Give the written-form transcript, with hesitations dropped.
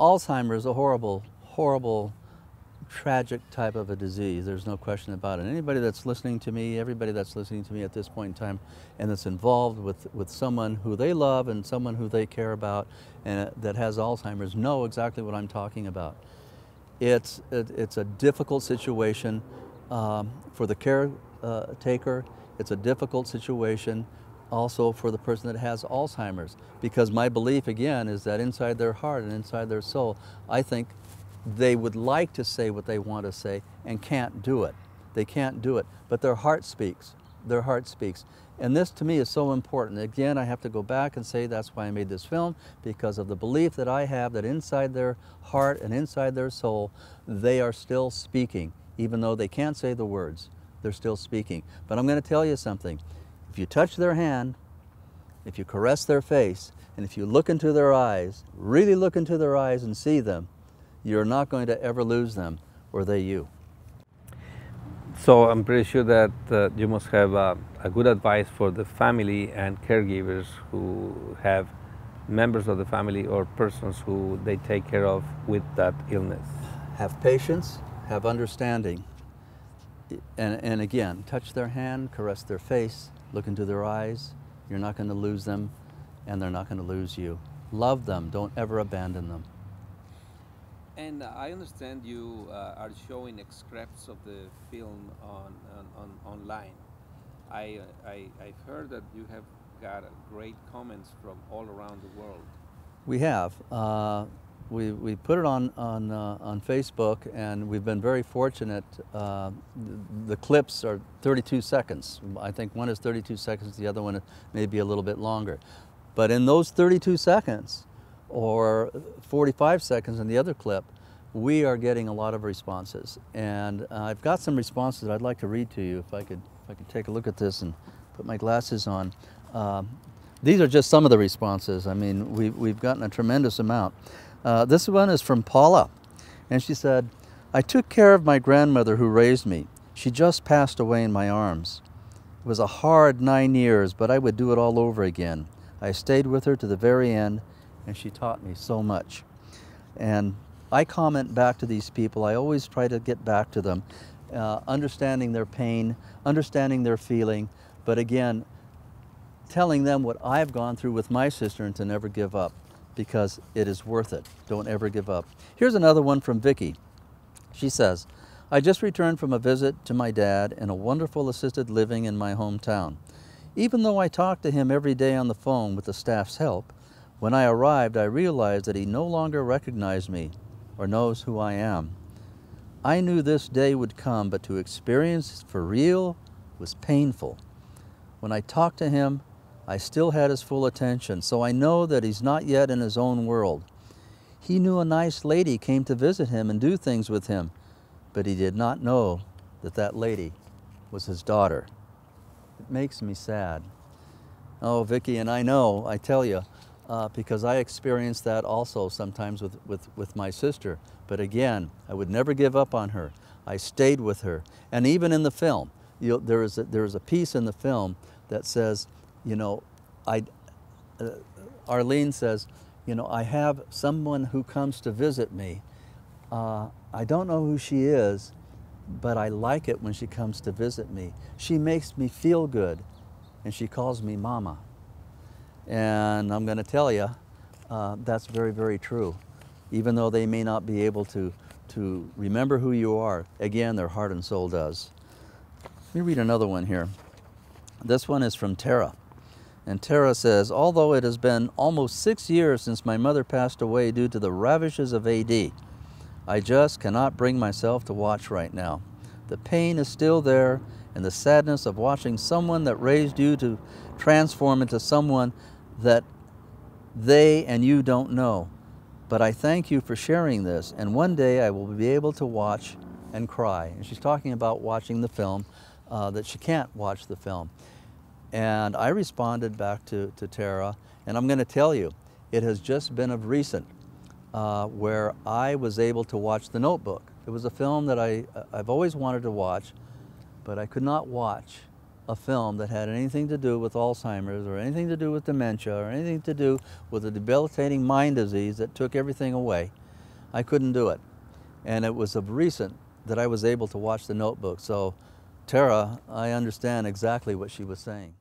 Alzheimer's is a horrible, horrible, tragic type of a disease. There's no question about it. Anybody that's listening to me, everybody that's listening to me at this point in time and that's involved with someone who they love and someone who they care about and that has Alzheimer's know exactly what I'm talking about. It's a difficult situation for the caretaker. It's a difficult situation also for the person that has Alzheimer's, because my belief again is that inside their heart and inside their soul, I think they would like to say what they want to say and can't do it. They can't do it, but their heart speaks. Their heart speaks. And this to me is so important. Again, I have to go back and say that's why I made this film, because of the belief that I have that inside their heart and inside their soul, they are still speaking. Even though they can't say the words, they're still speaking. But I'm going to tell you something. If you touch their hand, if you caress their face, and if you look into their eyes, really look into their eyes and see them, you're not going to ever lose them, or they you. So I'm pretty sure that you must have a good advice for the family and caregivers who have members of the family or persons who they take care of with that illness. Have patience, have understanding, and again, touch their hand, caress their face, look into their eyes. You're not going to lose them, and they're not going to lose you. Love them, don't ever abandon them. And I understand you are showing excerpts of the film online. I've heard that you have got great comments from all around the world. We have. We put it on Facebook, and we've been very fortunate. The clips are 32 seconds. I think one is 32 seconds, the other one may be a little bit longer. But in those 32 seconds, or 45 seconds in the other clip, we are getting a lot of responses. And I've got some responses that I'd like to read to you if I could take a look at this and put my glasses on. These are just some of the responses. I mean, we've gotten a tremendous amount. This one is from Paula, and she said, "I took care of my grandmother who raised me. She just passed away in my arms. It was a hard 9 years, but I would do it all over again. I stayed with her to the very end, and she taught me so much." And I comment back to these people. I always try to get back to them, understanding their pain, understanding their feeling, but again, telling them what I've gone through with my sister and to never give up, because it is worth it. Don't ever give up. Here's another one from Vicky. She says, "I just returned from a visit to my dad in a wonderful assisted living in my hometown. Even though I talk to him every day on the phone with the staff's help, when I arrived, I realized that he no longer recognized me or knows who I am. I knew this day would come, but to experience it for real was painful. When I talked to him, I still had his full attention, so I know that he's not yet in his own world. He knew a nice lady came to visit him and do things with him, but he did not know that that lady was his daughter." It makes me sad. Oh, Vicki, and I know, I tell you, because I experienced that also sometimes with my sister. But again, I would never give up on her. I stayed with her. And even in the film, there is a piece in the film that says, you know, Arlene says, you know, I have someone who comes to visit me. I don't know who she is, but I like it when she comes to visit me. She makes me feel good, and she calls me Mama. And I'm going to tell you, that's very, very true. Even though they may not be able to remember who you are, again, their heart and soul does. Let me read another one here. This one is from Tara. And Tara says, "Although it has been almost 6 years since my mother passed away due to the ravages of AD, I just cannot bring myself to watch right now. The pain is still there, and the sadness of watching someone that raised you to transform into someone that they and you don't know. But I thank you for sharing this, and one day I will be able to watch and cry." And she's talking about watching the film, that she can't watch the film. And I responded back to Tara, and I'm going to tell you, it has just been of recent where I was able to watch The Notebook. It was a film that I've always wanted to watch, but I could not watch a film that had anything to do with Alzheimer's or anything to do with dementia or anything to do with a debilitating mind disease that took everything away. I couldn't do it. And it was of recent that I was able to watch The Notebook. So Tara, I understand exactly what she was saying.